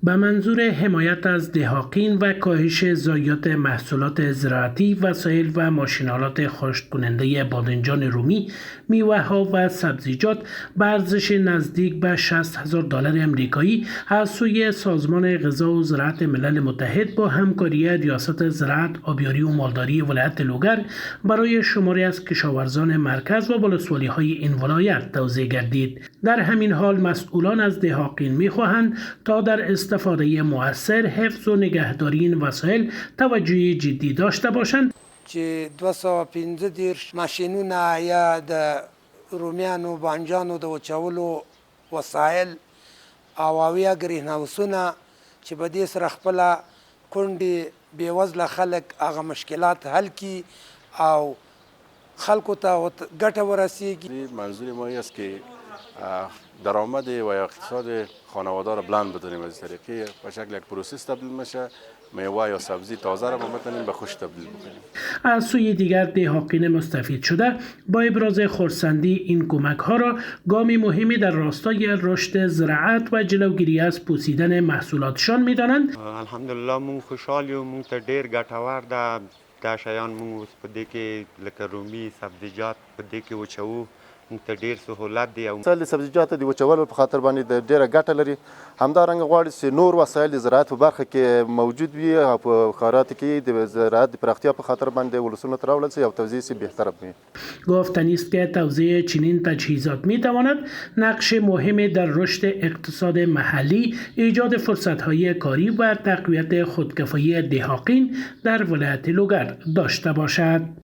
به منظور حمایت از دهاقین و کاهش ضایعات محصولات زراعتی، وسایل و ماشین‌آلات خشک کننده بادنجان رومی، میوه‌ها و سبزیجات به ارزش نزدیک به $60,000 آمریکایی از سوی سازمان غذا و زراعت ملل متحد با همکاری ریاست زراعت، آبیاری و مالداری ولایت لوگر برای شماری از کشاورزان مرکز و ولسوالی‌های این ولایت توزیع گردید. در همین حال مسئولان از دهاقین می‌خواهند تا در استفاده مؤثر، حفظ و نگهداری این وسایل توجه جدی داشته باشند. چې 215 ماشینونه یا د رومیانو بانجانو د وچولو وسایل او اویا ګرین هاوسونه چې په دې سره خپله کونډې بېوزله خلک هغه مشکلات حل کړي او خلکو ته ګټه ورسیږي. منظور ما این است که درآمد و اقتصاد خانواده را بلند بدانیم. از این طریقی به شکل یک پروسس تبدیل میشه، میوه یا سبزی تازه را ما بتونیم به خوش تبدیل بکنیم. از سوی دیگر دهاقین مستفید شده با ابراز خرسندی این کمک ها را گامی مهمی در راستای رشد زراعت و جلوگیری از پوسیدن محصولاتشان می‌دانند. الحمدلله مون خوشحال یو، مون ته ډیر ګټور ده دا شیان مون اوس په دې کې لکه رومي سبزیجات په دې کې وچوو، مونږ ته ډیر سهولت دی. وسایل سبزیجات د وچولو په خاطر باندې د ډیره ګټه لري. همدارنګه غواړي چې نور وسایل د زراعت په برخه کې موجود وي او په ښاراتو کې د زراعت د پراختیا په خاطر باندې ولسونو ته راوړل شي او توزیع شي بهتر وي. گفتنی است که توزیع چنین تجهیزات می‌تواند نقش مهمی در رشد اقتصاد محلی، ایجاد فرصت‌های کاری و تقویت خودکفایی دهاقین در ولایت لوگر داشته باشد.